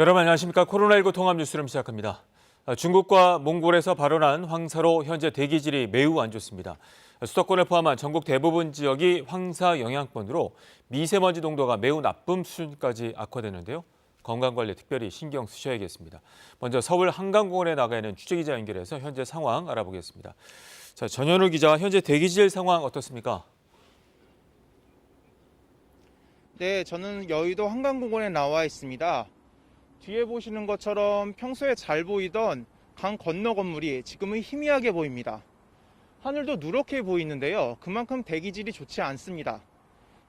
여러분 안녕하십니까? 코로나19 통합 뉴스룸 시작합니다. 중국과 몽골에서 발원한 황사로 현재 대기질이 매우 안 좋습니다. 수도권을 포함한 전국 대부분 지역이 황사 영향권으로 미세먼지 농도가 매우 나쁨 수준까지 악화되는데요. 건강관리에 특별히 신경 쓰셔야겠습니다. 먼저 서울 한강공원에 나가 있는 취재기자 연결해서 현재 상황 알아보겠습니다. 자, 전현우 기자, 현재 대기질 상황 어떻습니까? 네, 저는 여의도 한강공원에 나와 있습니다. 뒤에 보시는 것처럼 평소에 잘 보이던 강 건너 건물이 지금은 희미하게 보입니다. 하늘도 누렇게 보이는데요. 그만큼 대기질이 좋지 않습니다.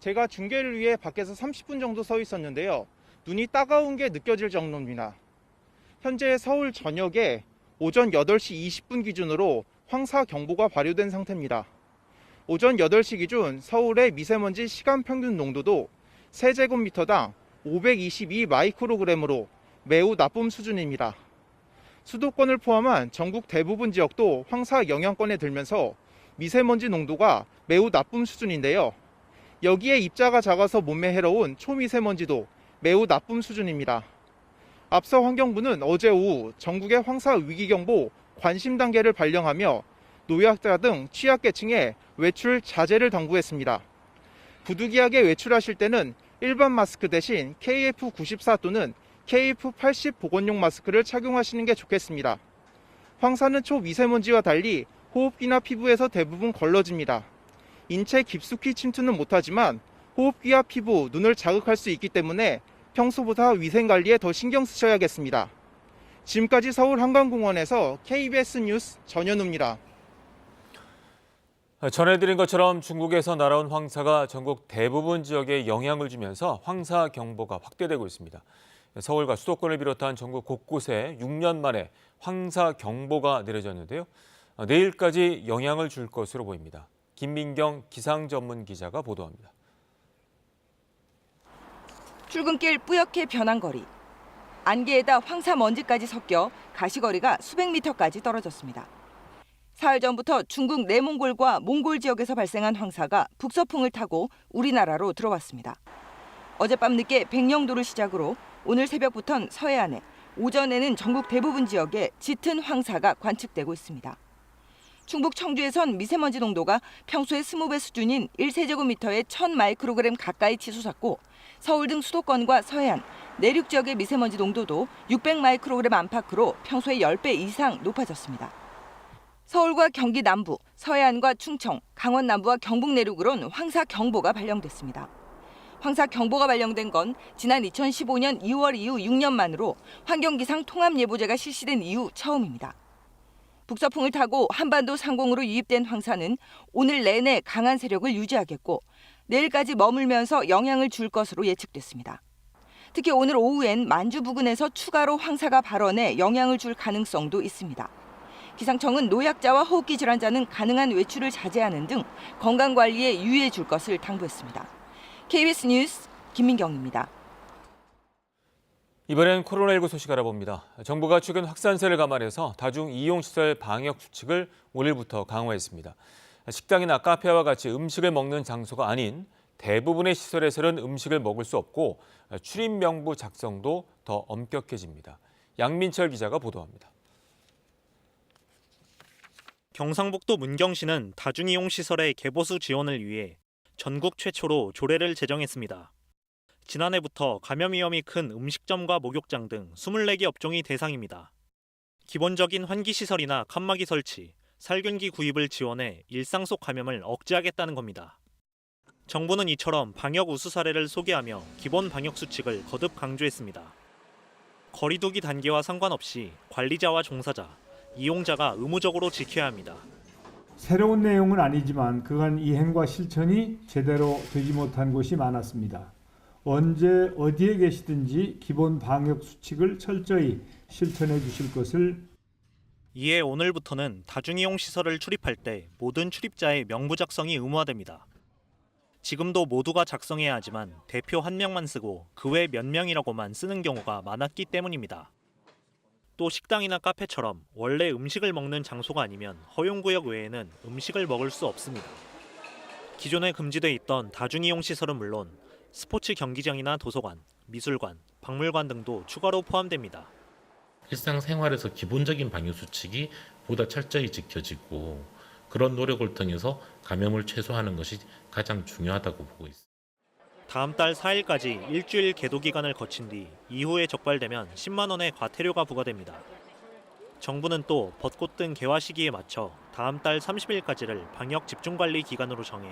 제가 중계를 위해 밖에서 30분 정도 서 있었는데요. 눈이 따가운 게 느껴질 정도입니다. 현재 서울 전역에 오전 8시 20분 기준으로 황사경보가 발효된 상태입니다. 오전 8시 기준 서울의 미세먼지 시간 평균 농도도 세제곱미터당 522 마이크로그램으로 매우 나쁨 수준입니다. 수도권을 포함한 전국 대부분 지역도 황사 영향권에 들면서 미세먼지 농도가 매우 나쁨 수준인데요. 여기에 입자가 작아서 몸에 해로운 초미세먼지도 매우 나쁨 수준입니다. 앞서 환경부는 어제 오후 전국의 황사 위기경보 관심 단계를 발령하며 노약자 등 취약계층에 외출 자제를 당부했습니다. 부득이하게 외출하실 때는 일반 마스크 대신 KF94 또는 KF80 보건용 마스크를 착용하시는 게 좋겠습니다. 황사는 초미세먼지와 달리 호흡기나 피부에서 대부분 걸러집니다. 인체 깊숙이 침투는 못하지만 호흡기와 피부, 눈을 자극할 수 있기 때문에 평소보다 위생관리에 더 신경 쓰셔야겠습니다. 지금까지 서울 한강공원에서 KBS 뉴스 전현우입니다. 전해드린 것처럼 중국에서 날아온 황사가 전국 대부분 지역에 영향을 주면서 황사 경보가 확대되고 있습니다. 서울과 수도권을 비롯한 전국 곳곳에 6년 만에 황사 경보가 내려졌는데요. 내일까지 영향을 줄 것으로 보입니다. 김민경 기상 전문 기자가 보도합니다. 출근길 뿌옇게 변한 거리. 안개에다 황사 먼지까지 섞여 가시거리가 수백 미터까지 떨어졌습니다. 사흘 전부터 중국 내몽골과 몽골 지역에서 발생한 황사가 북서풍을 타고 우리나라로 들어왔습니다. 어젯밤 늦게 백령도를 시작으로 오늘 새벽부터는 서해안에, 오전에는 전국 대부분 지역에 짙은 황사가 관측되고 있습니다. 충북 청주에선 미세먼지 농도가 평소의 20배 수준인 1세제곱미터에 1000 마이크로그램 가까이 치솟았고 서울 등 수도권과 서해안, 내륙 지역의 미세먼지 농도도 600 마이크로그램 안팎으로 평소의 10배 이상 높아졌습니다. 서울과 경기 남부, 서해안과 충청, 강원 남부와 경북 내륙으론 황사 경보가 발령됐습니다. 황사 경보가 발령된 건 지난 2015년 2월 이후 6년 만으로 환경기상 통합예보제가 실시된 이후 처음입니다. 북서풍을 타고 한반도 상공으로 유입된 황사는 오늘 내내 강한 세력을 유지하겠고 내일까지 머물면서 영향을 줄 것으로 예측됐습니다. 특히 오늘 오후엔 만주 부근에서 추가로 황사가 발원해 영향을 줄 가능성도 있습니다. 기상청은 노약자와 호흡기 질환자는 가능한 외출을 자제하는 등 건강관리에 유의해 줄 것을 당부했습니다. KBS 뉴스 김민경입니다. 이번엔 코로나19 소식 알아봅니다. 정부가 최근 확산세를 감안해서 다중 이용시설 방역 수칙을 오늘부터 강화했습니다. 식당이나 카페와 같이 음식을 먹는 장소가 아닌 대부분의 시설에서는 음식을 먹을 수 없고 출입 명부 작성도 더 엄격해집니다. 양민철 기자가 보도합니다. 경상북도 문경시는 다중이용시설의 개보수 지원을 위해 전국 최초로 조례를 제정했습니다. 지난해부터 감염 위험이 큰 음식점과 목욕장 등 24개 업종이 대상입니다. 기본적인 환기시설이나 칸막이 설치, 살균기 구입을 지원해 일상 속 감염을 억제하겠다는 겁니다. 정부는 이처럼 방역 우수 사례를 소개하며 기본 방역 수칙을 거듭 강조했습니다. 거리두기 단계와 상관없이 관리자와 종사자, 이용자가 의무적으로 지켜야 합니다. 새로운 내용은 아니지만 그간 이행과 실천이 제대로 되지 못한 곳이 많았습니다. 언제 어디에 계시든지 기본 방역 수칙을 철저히 실천해 주실 것을. 이에 오늘부터는 다중이용 시설을 출입할 때 모든 출입자의 명부 작성이 의무화됩니다. 지금도 모두가 작성해야 하지만 대표 1명만 쓰고 그 외 몇 명이라고만 쓰는 경우가 많았기 때문입니다. 또 식당이나 카페처럼 원래 음식을 먹는 장소가 아니면 허용구역 외에는 음식을 먹을 수 없습니다. 기존에 금지돼 있던 다중이용 시설은 물론 스포츠 경기장이나 도서관, 미술관, 박물관 등도 추가로 포함됩니다. 일상생활에서 기본적인 방역 수칙이 보다 철저히 지켜지고 그런 노력을 통해서 감염을 최소화하는 것이 가장 중요하다고 보고 있습니다. 다음 달 4일까지 일주일 계도 기간을 거친 뒤 이후에 적발되면 10만 원의 과태료가 부과됩니다. 정부는 또 벚꽃 등 개화 시기에 맞춰 다음 달 30일까지를 방역 집중관리 기간으로 정해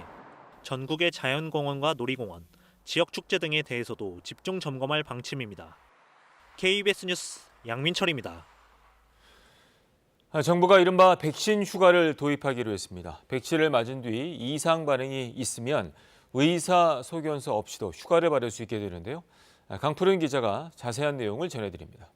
전국의 자연공원과 놀이공원, 지역축제 등에 대해서도 집중 점검할 방침입니다. KBS 뉴스 양민철입니다. 정부가 이른바 백신 휴가를 도입하기로 했습니다. 백신을 맞은 뒤 이상 반응이 있으면 의사소견서 없이도 휴가를 받을 수 있게 되는데요. 강푸른 기자가 자세한 내용을 전해드립니다.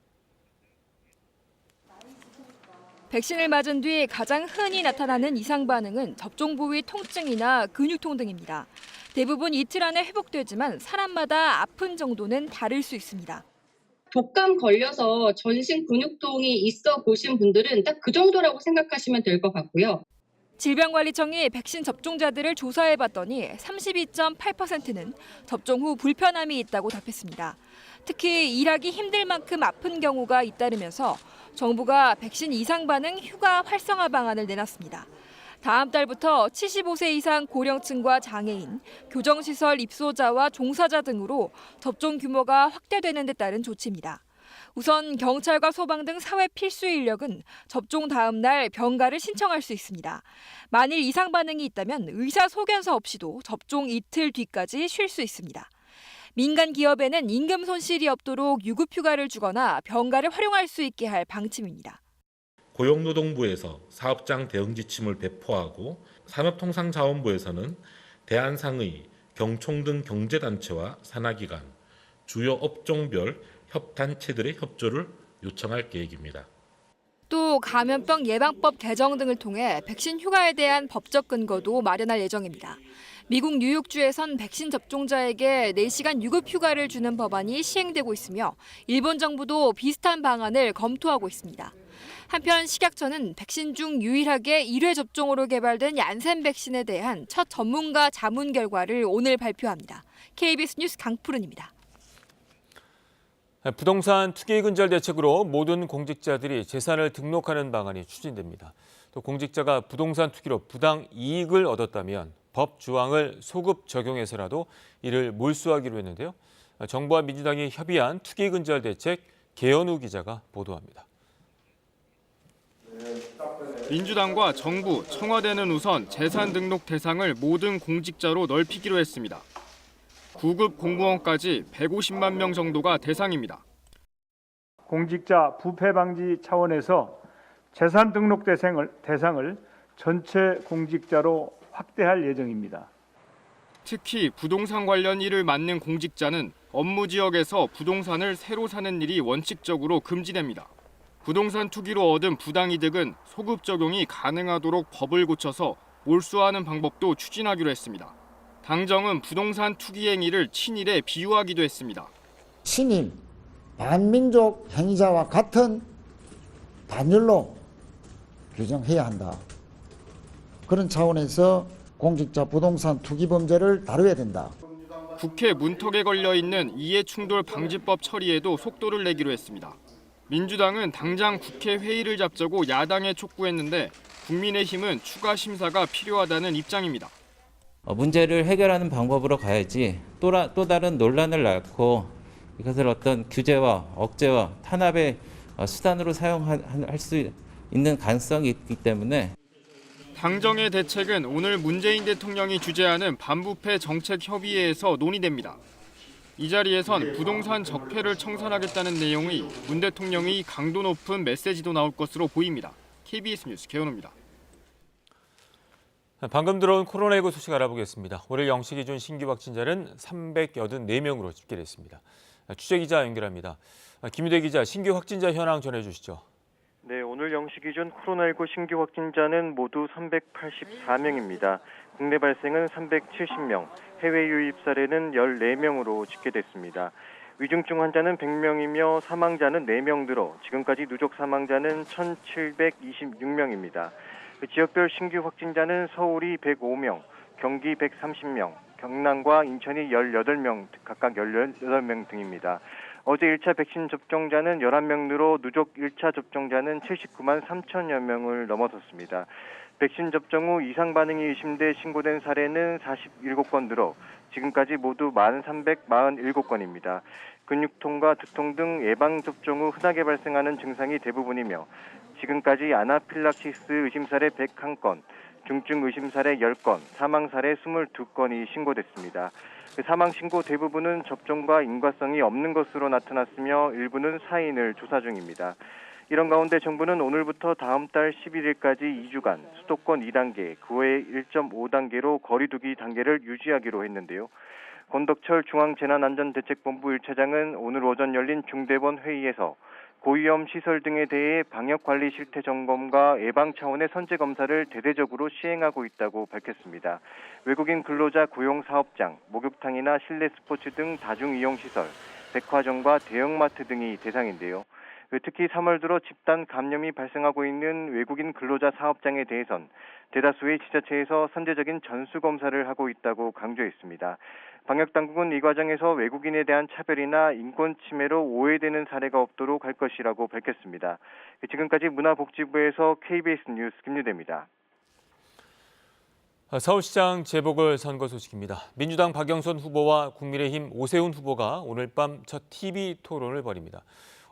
백신을 맞은 뒤 가장 흔히 나타나는 이상 반응은 접종 부위 통증이나 근육통 등입니다. 대부분 이틀 안에 회복되지만 사람마다 아픈 정도는 다를 수 있습니다. 독감 걸려서 전신 근육통이 있어 보신 분들은 딱 그 정도라고 생각하시면 될 것 같고요. 질병관리청이 백신 접종자들을 조사해봤더니 32.8%는 접종 후 불편함이 있다고 답했습니다. 특히 일하기 힘들 만큼 아픈 경우가 잇따르면서 정부가 백신 이상 반응 휴가 활성화 방안을 내놨습니다. 다음 달부터 75세 이상 고령층과 장애인, 교정시설 입소자와 종사자 등으로 접종 규모가 확대되는 데 따른 조치입니다. 우선 경찰과 소방 등 사회 필수 인력은 접종 다음 날 병가를 신청할 수 있습니다. 만일 이상 반응이 있다면 의사소견서 없이도 접종 이틀 뒤까지 쉴 수 있습니다. 민간 기업에는 임금 손실이 없도록 유급휴가를 주거나 병가를 활용할 수 있게 할 방침입니다. 고용노동부에서 사업장 대응 지침을 배포하고 산업통상자원부에서는 대한상의, 경총 등 경제단체와 산하기관, 주요 업종별 협단체들의 협조를 요청할 계획입니다. 또 감염병 예방법 개정 등을 통해 백신 휴가에 대한 법적 근거도 마련할 예정입니다. 미국 뉴욕주에선 백신 접종자에게 4시간 유급 휴가를 주는 법안이 시행되고 있으며 일본 정부도 비슷한 방안을 검토하고 있습니다. 한편 식약처는 백신 중 유일하게 1회 접종으로 개발된 얀센 백신에 대한 첫 전문가 자문 결과를 오늘 발표합니다. KBS 뉴스 강푸른입니다. 부동산 투기 근절 대책으로 모든 공직자들이 재산을 등록하는 방안이 추진됩니다. 또 공직자가 부동산 투기로 부당 이익을 얻었다면 법 조항을 소급 적용해서라도 이를 몰수하기로 했는데요. 정부와 민주당이 협의한 투기 근절 대책 개연우 기자가 보도합니다. 민주당과 정부, 청와대는 우선 재산 등록 대상을 모든 공직자로 넓히기로 했습니다. 9급 공무원까지 150만 명 정도가 대상입니다. 공직자 부패 방지 차원에서 재산 등록 대상을 전체 공직자로 확대할 예정입니다. 특히 부동산 관련 일을 맡는 공직자는 업무 지역에서 부동산을 새로 사는 일이 원칙적으로 금지됩니다. 부동산 투기로 얻은 부당이득은 소급 적용이 가능하도록 법을 고쳐서 몰수하는 방법도 추진하기로 했습니다. 당정은 부동산 투기 행위를 친일에 비유하기도 했습니다. 친일, 반민족 행위자와 같은 단열로 규정해야 한다. 그런 차원에서 공직자 부동산 투기 범죄를 다뤄야 된다. 국회 문턱에 걸려 있는 이해충돌 방지법 처리에도 속도를 내기로 했습니다. 민주당은 당장 국회 회의를 잡자고 야당에 촉구했는데 국민의힘은 추가 심사가 필요하다는 입장입니다. 문제를 해결하는 방법으로 가야지 또 다른 논란을 낳고 이것을 어떤 규제와 억제와 탄압의 수단으로 사용할 수 있는 가능성이 있기 때문에 당정의 대책은 오늘 문재인 대통령이 주재하는 반부패 정책협의회에서 논의됩니다. 이 자리에선 부동산 적폐를 청산하겠다는 내용의 문 대통령의 강도 높은 메시지도 나올 것으로 보입니다. KBS 뉴스 개연우입니다. 방금 들어온 코로나19 소식 알아보겠습니다. 오늘 0시 기준 신규 확진자는 384명으로 집계됐습니다. 취재기자 연결합니다. 김유대 기자, 신규 확진자 현황 전해주시죠. 네, 오늘 0시 기준 코로나19 신규 확진자는 모두 384명입니다. 국내 발생은 370명, 해외 유입 사례는 14명으로 집계됐습니다. 위중증 환자는 100명이며 사망자는 4명 들어 지금까지 누적 사망자는 1,726명입니다. 지역별 신규 확진자는 서울이 105명, 경기 130명, 경남과 인천이 18명, 각각 18명 등입니다. 어제 1차 백신 접종자는 11명 늘어 누적 1차 접종자는 79만 3천여 명을 넘어섰습니다. 백신 접종 후 이상 반응이 의심돼 신고된 사례는 47건 늘어 지금까지 모두 1,347건입니다. 근육통과 두통 등 예방접종 후 흔하게 발생하는 증상이 대부분이며 지금까지 아나필락시스 의심 사례 101건, 중증 의심 사례 10건, 사망 사례 22건이 신고됐습니다. 사망 신고 대부분은 접종과 인과성이 없는 것으로 나타났으며 일부는 사인을 조사 중입니다. 이런 가운데 정부는 오늘부터 다음 달 11일까지 2주간 수도권 2단계, 그 외 1.5단계로 거리 두기 단계를 유지하기로 했는데요. 권덕철 중앙재난안전대책본부 1차장은 오늘 오전 열린 중대본 회의에서 고위험 시설 등에 대해 방역관리 실태 점검과 예방 차원의 선제 검사를 대대적으로 시행하고 있다고 밝혔습니다. 외국인 근로자 고용 사업장, 목욕탕이나 실내 스포츠 등 다중이용시설, 백화점과 대형마트 등이 대상인데요. 특히 3월 들어 집단 감염이 발생하고 있는 외국인 근로자 사업장에 대해선 대다수의 지자체에서 선제적인 전수검사를 하고 있다고 강조했습니다. 방역당국은 이 과정에서 외국인에 대한 차별이나 인권 침해로 오해되는 사례가 없도록 할 것이라고 밝혔습니다. 지금까지 문화복지부에서 KBS 뉴스 김유대입니다. 서울시장 재보궐선거 소식입니다. 민주당 박영선 후보와 국민의힘 오세훈 후보가 오늘 밤 첫 TV 토론을 벌입니다.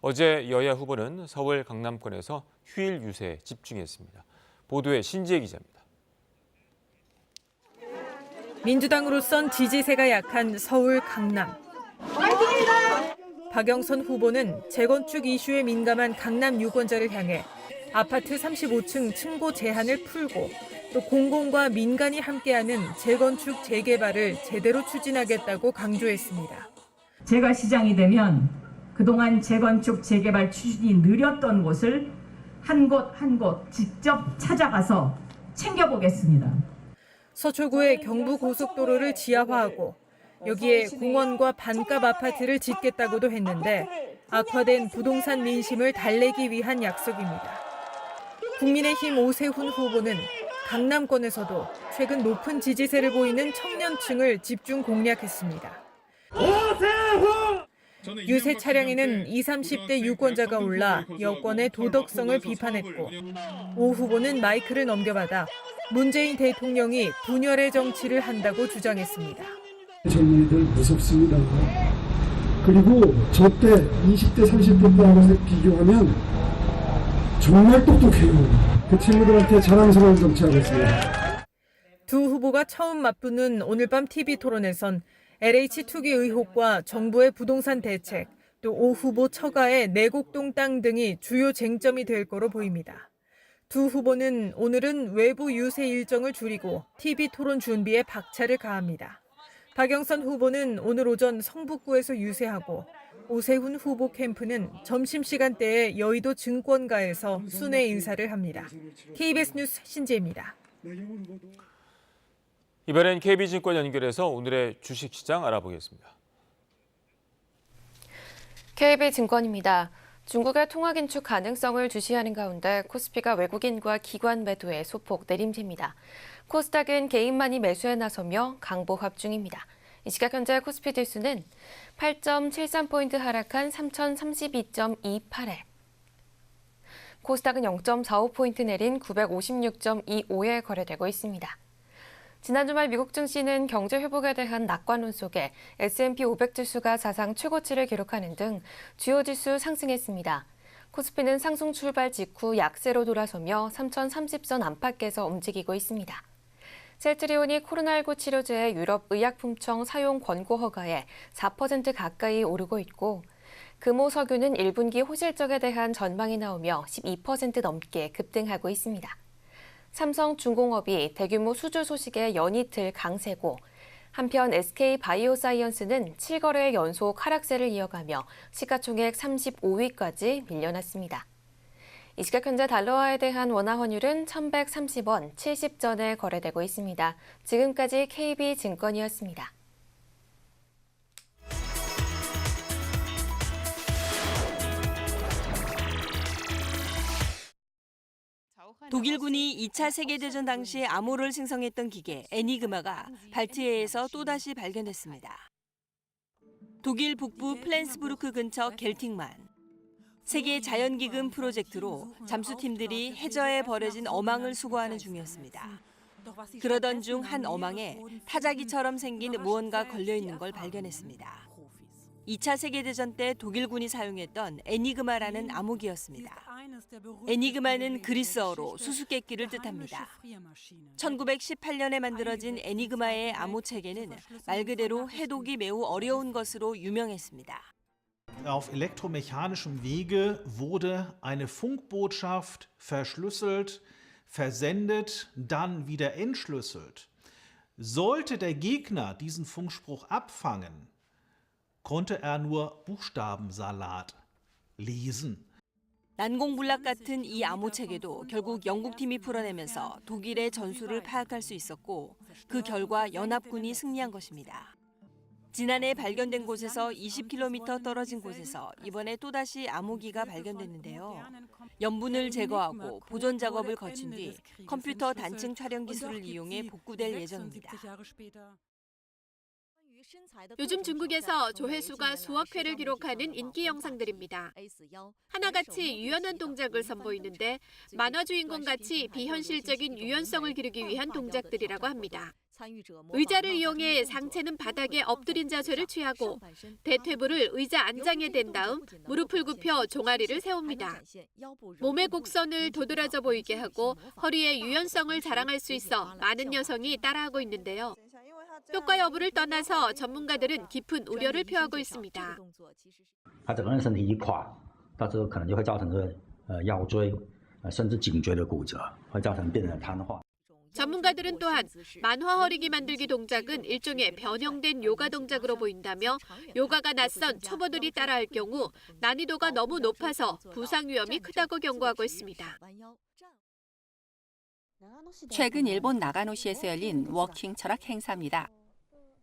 어제 여야 후보는 서울 강남권에서 휴일 유세에 집중했습니다. 보도에 신지혜 기자입니다. 민주당으로선 지지세가 약한 서울 강남. 박영선 후보는 재건축 이슈에 민감한 강남 유권자를 향해 아파트 35층 층고 제한을 풀고 또 공공과 민간이 함께하는 재건축 재개발을 제대로 추진하겠다고 강조했습니다. 제가 시장이 되면 그동안 재건축 재개발 추진이 느렸던 곳을 한 곳 한 곳 직접 찾아가서 챙겨보겠습니다. 서초구의 경부고속도로를 지하화하고 여기에 공원과 반값 아파트를 짓겠다고도 했는데 악화된 부동산 민심을 달래기 위한 약속입니다. 국민의힘 오세훈 후보는 강남권에서도 최근 높은 지지세를 보이는 청년층을 집중 공략했습니다. 유세 차량에는 20, 30대 유권자가 올라 여권의 도덕성을 비판했고 오 후보는 마이크를 넘겨받아 문재인 대통령이 분열의 정치를 한다고 주장했습니다. 젊은이들 무섭습니다. 그리고 저 때 20대, 30대 때하고 비교하면 정말 똑똑해요. 그 친구들한테 자랑스러운 정치하고 있습니다. 두 후보가 처음 맞붙는 오늘 밤 TV 토론에선 LH 투기 의혹과 정부의 부동산 대책, 또 오 후보 처가의 내곡동 땅 등이 주요 쟁점이 될 거로 보입니다. 두 후보는 오늘은 외부 유세 일정을 줄이고 TV 토론 준비에 박차를 가합니다. 박영선 후보는 오늘 오전 성북구에서 유세하고 오세훈 후보 캠프는 점심시간대에 여의도 증권가에서 순회 인사를 합니다. KBS 뉴스 신지혜입니다. 이번엔 KB증권 연결해서 오늘의 주식시장 알아보겠습니다. KB증권입니다. 중국의 통화 긴축 가능성을 주시하는 가운데 코스피가 외국인과 기관 매도에 소폭 내림세입니다. 코스닥은 개인만이 매수에 나서며 강보합 중입니다. 이 시각 현재 코스피 지수는 8.73포인트 하락한 3032.28에 코스닥은 0.45포인트 내린 956.25에 거래되고 있습니다. 지난 주말 미국 증시는 경제 회복에 대한 낙관론 속에 S&P 500 지수가 사상 최고치를 기록하는 등 주요 지수 상승했습니다. 코스피는 상승 출발 직후 약세로 돌아서며 3030선 안팎에서 움직이고 있습니다. 셀트리온이 코로나19 치료제의 유럽 의약품청 사용 권고 허가에 4% 가까이 오르고 있고 금호석유는 1분기 호실적에 대한 전망이 나오며 12% 넘게 급등하고 있습니다. 삼성중공업이 대규모 수주 소식에 연이틀 강세고 한편 SK바이오사이언스는 7거래 연속 하락세를 이어가며 시가총액 35위까지 밀려났습니다. 이 시각 현재 달러화에 대한 원화 환율은 1,130원 70전에 거래되고 있습니다. 지금까지 KB증권이었습니다. 독일군이 2차 세계대전 당시 암호를 생성했던 기계 에니그마가 발트해에서 또다시 발견됐습니다. 독일 북부 플랜스부르크 근처 겔팅만. 세계 자연기금 프로젝트로 잠수팀들이 해저에 버려진 어망을 수거하는 중이었습니다. 그러던 중 한 어망에 타자기처럼 생긴 무언가 걸려있는 걸 발견했습니다. 2차 세계대전 때 독일군이 사용했던 에니그마라는 암호기였습니다. 에니그마는 그리스어로 수수께끼를 뜻합니다. 1918년에 만들어진 에니그마의 암호체계는 말 그대로 해독이 매우 어려운 것으로 유명했습니다. Auf elektromechanischem Wege wurde eine Funkbotschaft verschlüsselt, versendet, dann wieder entschlüsselt. Sollte der Gegner diesen Funkspruch abfangen, konnte er nur Buchstabensalat lesen. 난공불락 같은 이 암호체계도 결국 영국팀이 풀어내면서 독일의 전술을 파악할 수 있었고 그 결과 연합군이 승리한 것입니다. 지난해 발견된 곳에서 20km 떨어진 곳에서 이번에 또다시 암호기가 발견됐는데요. 염분을 제거하고 보존 작업을 거친 뒤 컴퓨터 단층 촬영 기술을 이용해 복구될 예정입니다. 요즘 중국에서 조회수가 수억 회를 기록하는 인기 영상들입니다. 하나같이 유연한 동작을 선보이는데 만화 주인공같이 비현실적인 유연성을 기르기 위한 동작들이라고 합니다. 의자를 이용해 상체는 바닥에 엎드린 자세를 취하고 대퇴부를 의자 안장에 댄 다음 무릎을 굽혀 종아리를 세웁니다. 몸의 곡선을 도드라져 보이게 하고 허리의 유연성을 자랑할 수 있어 많은 여성이 따라하고 있는데요. 효과 여부를 떠나서 전문가들은 깊은 우려를 표하고 있습니다. 他整个人身体一垮，到时候可能就会造成腰椎甚至颈椎的骨折，会造成病人瘫痪。 전문가들은 또한 만화 허리기 만들기 동작은 일종의 변형된 요가 동작으로 보인다며 요가가 낯선 초보들이 따라할 경우 난이도가 너무 높아서 부상 위험이 크다고 경고하고 있습니다. 최근 일본 나가노시에서 열린 워킹 철학 행사입니다.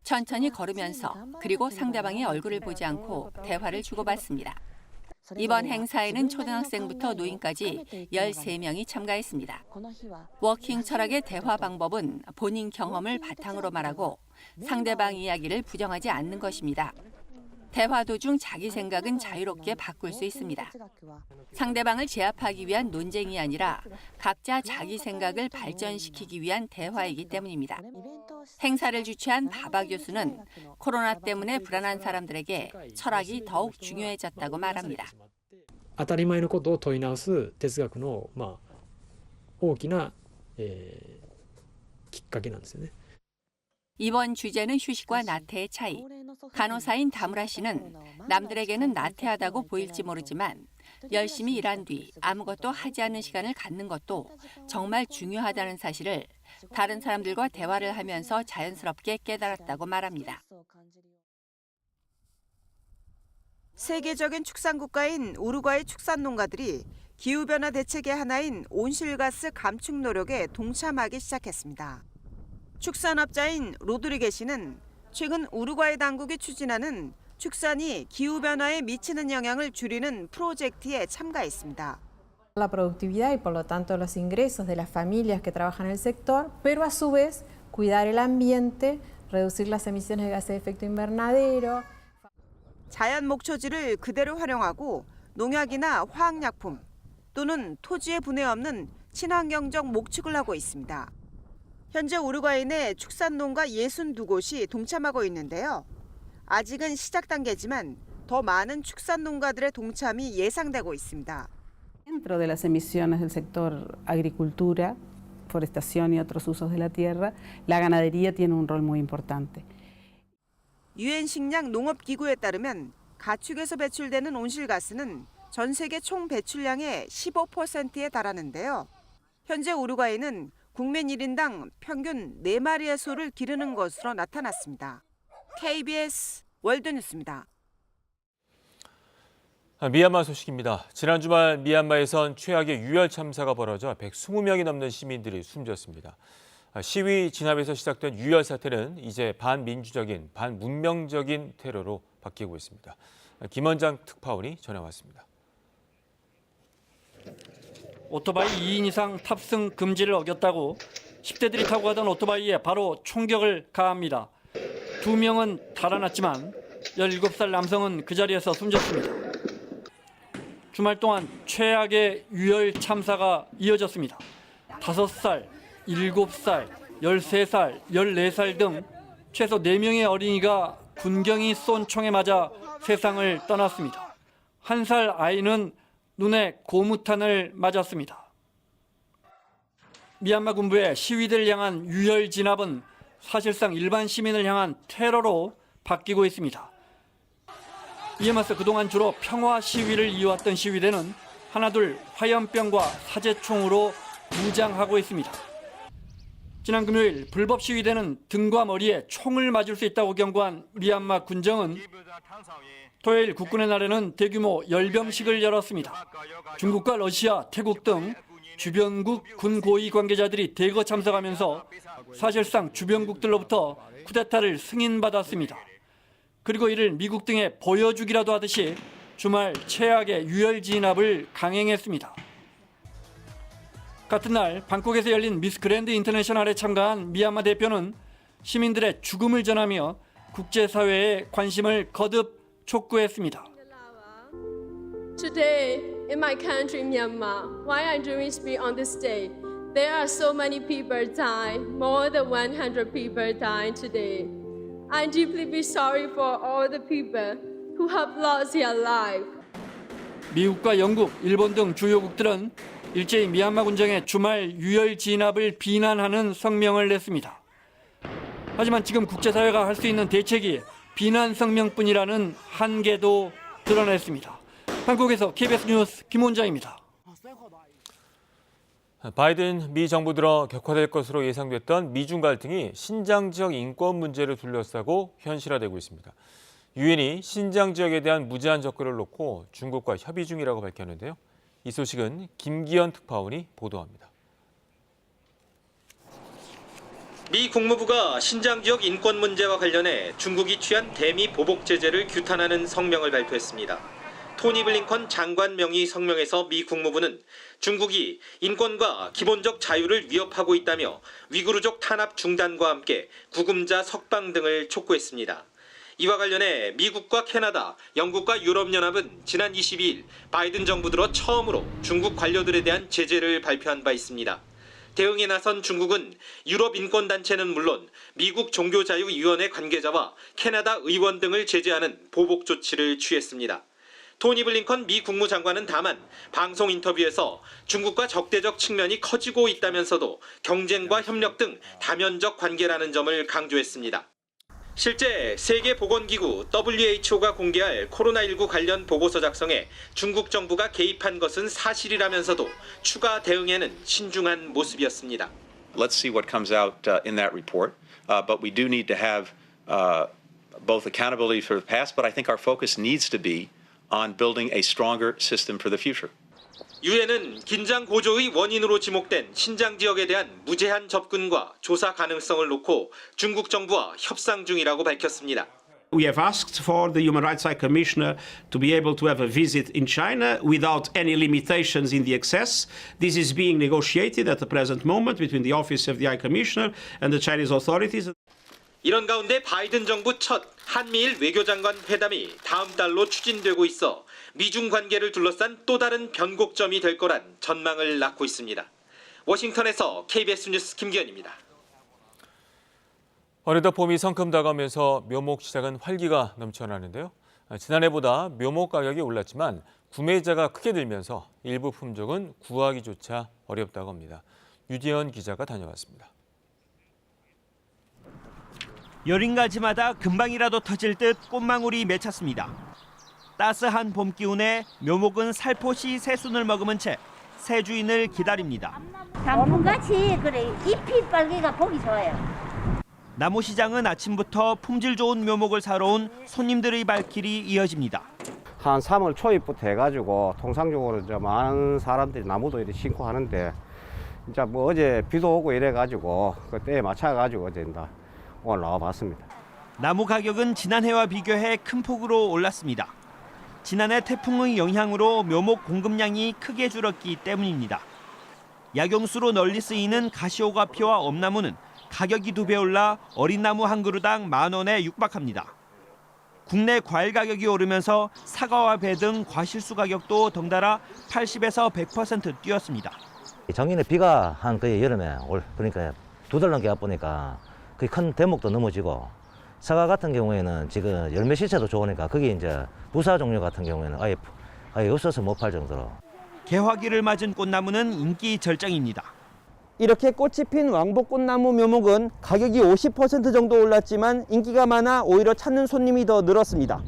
천천히 걸으면서 그리고 상대방의 얼굴을 보지 않고 대화를 주고받습니다. 이번 행사에는 초등학생부터 노인까지 13명이 참가했습니다. 워킹 철학의 대화 방법은 본인 경험을 바탕으로 말하고 상대방 이야기를 부정하지 않는 것입니다. 대화 도중 자기 생각은 자유롭게 바꿀 수 있습니다. 상대방을 제압하기 위한 논쟁이 아니라 각자 자기 생각을 발전시키기 위한 대화이기 때문입니다. 행사를 주최한 바바 교수는 코로나 때문에 불안한 사람들에게 철학이 더욱 중요해졌다고 말합니다. 当たり前のことを問い直す哲学の大きなきっかけなんですよね. 이번 주제는 휴식과 나태의 차이. 간호사인 다무라 씨는 남들에게는 나태하다고 보일지 모르지만 열심히 일한 뒤 아무것도 하지 않는 시간을 갖는 것도 정말 중요하다는 사실을 다른 사람들과 대화를 하면서 자연스럽게 깨달았다고 말합니다. 세계적인 축산국가인 우루과이 축산 농가들이 기후변화 대책의 하나인 온실가스 감축 노력에 동참하기 시작했습니다. 축산업자인 로드리게시는 최근 우루과이 당국이 추진하는 축산이 기후변화에 미치는 영향을 줄이는 프로젝트에 참가했습니다. La productividad y por lo tanto los ingresos de las familias que trabajan en el sector, pero a su vez cuidar el ambiente, reducir las emisiones de gases de efecto invernadero. 자연 목초지를 그대로 활용하고 농약이나 화학약품 또는 토지에 분해 없는 친환경적 목축을 하고 있습니다. 현재 우루과이 내 축산농가 62곳이 동참하고 있는데요. 아직은 시작 단계지만 더 많은 축산농가들의 동참이 예상되고 있습니다. Dentro de las emisiones del sector agricultura, forestación y otros usos de la tierra, la ganadería tiene un rol muy importante. 유엔 식량 농업 기구에 따르면 가축에서 배출되는 온실가스는 전 세계 총 배출량의 15%에 달하는데요. 현재 우루과이는 국민 1인당 평균 4마리의 소를 기르는 것으로 나타났습니다. KBS 월드뉴스입니다. 미얀마 소식입니다. 지난 주말 미얀마에선 최악의 유혈 참사가 벌어져 120명이 넘는 시민들이 숨졌습니다. 시위 진압에서 시작된 유혈 사태는 이제 반민주적인, 반문명적인 테러로 바뀌고 있습니다. 김원장 특파원이 전해왔습니다. 오토바이 2인 이상 탑승 금지를 어겼다고 10대들이 타고 가던 오토바이에 바로 총격을 가합니다. 2명은 달아났지만 17살 남성은 그 자리에서 숨졌습니다. 주말 동안 최악의 유혈 참사가 이어졌습니다. 5살, 7살, 13살, 14살 등 최소 4명의 어린이가 군경이 쏜 총에 맞아 세상을 떠났습니다. 1살 아이는 눈에 고무탄을 맞았습니다. 미얀마 군부의 시위대를 향한 유혈 진압은 사실상 일반 시민을 향한 테러로 바뀌고 있습니다. 이에 맞서 그동안 주로 평화 시위를 이어왔던 시위대는 하나둘 화염병과 사제총으로 무장하고 있습니다. 지난 금요일 불법 시위대는 등과 머리에 총을 맞을 수 있다고 경고한 미얀마 군정은 토요일 국군의 날에는 대규모 열병식을 열었습니다. 중국과 러시아, 태국 등 주변국 군 고위 관계자들이 대거 참석하면서 사실상 주변국들로부터 쿠데타를 승인받았습니다. 그리고 이를 미국 등에 보여주기라도 하듯이 주말 최악의 유혈 진압을 강행했습니다. 같은 날 방콕에서 열린 미스 그랜드 인터내셔널에 참가한 미얀마 대표는 시민들의 죽음을 전하며 국제사회의 관심을 거듭 촉구했습니다. Today, in my country, Myanmar, while I'm doing speech on this day, there are so many people dying, more than 100 people dying today. I deeply sorry for all the people who have lost their life. 미국과 영국, 일본 등 주요국들은 일제히 미얀마 군정의 주말 유혈 진압을 비난하는 성명을 냈습니다. 하지만 지금 국제사회가 할 수 있는 대책이 비난 성명뿐이라는 한계도 드러냈습니다. 한국에서 KBS 뉴스 김원장입니다. 바이든 미 정부 들어 격화될 것으로 예상됐던 미중 갈등이 신장 지역 인권 문제를 둘러싸고 현실화되고 있습니다. 유엔이 신장 지역에 대한 무제한 접근을 놓고 중국과 협의 중이라고 밝혔는데요. 이 소식은 김기현 특파원이 보도합니다. 미 국무부가 신장 지역 인권 문제와 관련해 중국이 취한 대미 보복 제재를 규탄하는 성명을 발표했습니다. 토니 블링컨 장관 명의 성명에서 미 국무부는 중국이 인권과 기본적 자유를 위협하고 있다며 위구르족 탄압 중단과 함께 구금자 석방 등을 촉구했습니다. 이와 관련해 미국과 캐나다, 영국과 유럽연합은 지난 22일 바이든 정부 들어 처음으로 중국 관료들에 대한 제재를 발표한 바 있습니다. 대응에 나선 중국은 유럽 인권단체는 물론 미국 종교자유위원회 관계자와 캐나다 의원 등을 제재하는 보복 조치를 취했습니다. 토니 블링컨 미 국무장관은 다만 방송 인터뷰에서 중국과 적대적 측면이 커지고 있다면서도 경쟁과 협력 등 다면적 관계라는 점을 강조했습니다. 실제 세계보건기구 WHO가 공개할 코로나19 관련 보고서 작성에 중국 정부가 개입한 것은 사실이라면서도 추가 대응에는 신중한 모습이었습니다. Let's see what comes out in that report, but we do need to have both accountability for the past, but I think our focus needs to be on building a stronger system for the future. 유엔은 긴장 고조의 원인으로 지목된 신장 지역에 대한 무제한 접근과 조사 가능성을 놓고 중국 정부와 협상 중이라고 밝혔습니다. We have asked for the Human Rights High Commissioner to be able to have a visit in China without any limitations in the access. This is being negotiated at the present moment between the Office of the High Commissioner and the Chinese authorities. 이런 가운데 바이든 정부 첫 한미일 외교장관 회담이 다음 달로 추진되고 있어 미중 관계를 둘러싼 또 다른 변곡점이 될 거란 전망을 낳고 있습니다. 워싱턴에서 KBS 뉴스 김기현입니다. 어느덧 봄이 성큼 다가오면서 묘목 시장은 활기가 넘쳐나는데요. 지난해보다 묘목 가격이 올랐지만 구매자가 크게 늘면서 일부 품종은 구하기조차 어렵다고 합니다. 유지연 기자가 다녀왔습니다. 여름가지마다 금방이라도 터질 듯 꽃망울이 맺혔습니다. 따스한 봄 기운에 묘목은 살포시 새순을 머금은 채 새 주인을 기다립니다. 단풍같이 그래 잎이 빨개가 보기 좋아요. 나무시장은 아침부터 품질 좋은 묘목을 사러 온 손님들의 발길이 이어집니다. 한 3월 초입부터 해가지고 통상적으로 이제 많은 사람들이 나무도 이렇게 심고 하는데 진짜 뭐 어제 비도 오고 이래가지고 그때에 맞춰가지고 어제 오늘 나와봤습니다. 나무 가격은 지난해와 비교해 큰 폭으로 올랐습니다. 지난해 태풍의 영향으로 묘목 공급량이 크게 줄었기 때문입니다. 약용수로 널리 쓰이는 가시오가피와 엄나무는 가격이 2배 올라 어린 나무 한 그루당 10,000원에 육박합니다. 국내 과일 가격이 오르면서 사과와 배 등 과실수 가격도 덩달아 80에서 100% 뛰었습니다. 작년에 비가 한 거의 여름에 그러니까 2달 넘게 와보니까 거의 큰 대목도 넘어지고, 사과 같은 경우에는 지금 열매 실체도 좋으니까 거기 이제 부사 종류 같은 경우에는 아예 없어서 못 팔 정도로. 개화기를 맞은 꽃나무는 인기 절정입니다. 이렇게 꽃이 핀 왕복꽃나무 묘목은 가격이 50% 정도 올랐지만 인기가 많아 오히려 찾는 손님이 더 늘었습니다.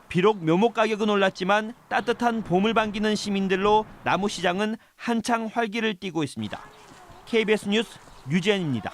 비록 묘목 가격은 올랐지만 따뜻한 봄을 반기는 시민들로 나무 시장은 한창 활기를 띠고 있습니다. KBS 뉴스 유지연입니다.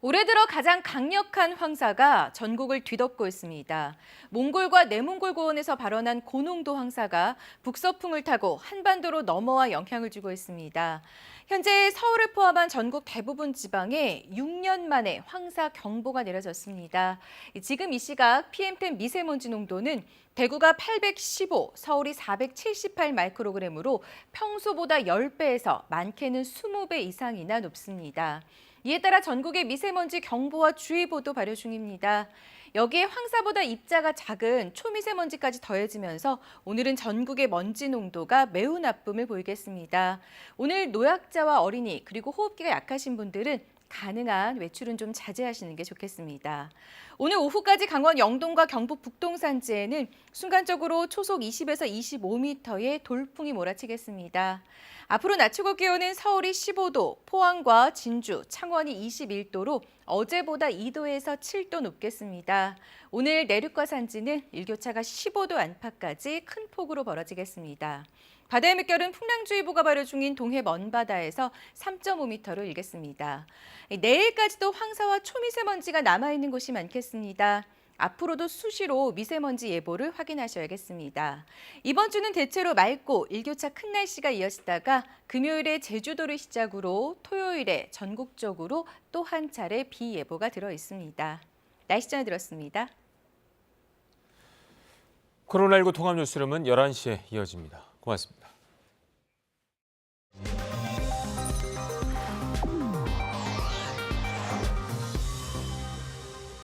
올해 들어 가장 강력한 황사가 전국을 뒤덮고 있습니다. 몽골과 내몽골 고원에서 발원한 고농도 황사가 북서풍을 타고 한반도로 넘어와 영향을 주고 있습니다. 현재 서울을 포함한 전국 대부분 지방에 6년 만에 황사 경보가 내려졌습니다. 지금 이 시각 PM10 미세먼지 농도는 대구가 815, 서울이 478 마이크로그램으로 평소보다 10배에서 많게는 20배 이상이나 높습니다. 이에 따라 전국에 미세먼지 경보와 주의보도 발효 중입니다. 여기에 황사보다 입자가 작은 초미세먼지까지 더해지면서 오늘은 전국의 먼지 농도가 매우 나쁨을 보이겠습니다. 오늘 노약자와 어린이 그리고 호흡기가 약하신 분들은 가능한 외출은 좀 자제하시는 게 좋겠습니다. 오늘 오후까지 강원 영동과 경북 북동 산지에는 순간적으로 초속 20에서 25m의 돌풍이 몰아치겠습니다. 앞으로 낮 최고 기온은 서울이 15도, 포항과 진주, 창원이 21도로 어제보다 2도에서 7도 높겠습니다. 오늘 내륙과 산지는 일교차가 15도 안팎까지 큰 폭으로 벌어지겠습니다. 바다의 물결은 풍랑주의보가 발효 중인 동해 먼바다에서 3.5m로 일겠습니다. 내일까지도 황사와 초미세먼지가 남아있는 곳이 많겠습니다. 앞으로도 수시로 미세먼지 예보를 확인하셔야겠습니다. 이번 주는 대체로 맑고 일교차 큰 날씨가 이어지다가 금요일에 제주도를 시작으로 토요일에 전국적으로 또 한 차례 비 예보가 들어 있습니다. 날씨 전해드렸습니다. 코로나19 통합 뉴스룸은 11시에 이어집니다. 고맙습니다.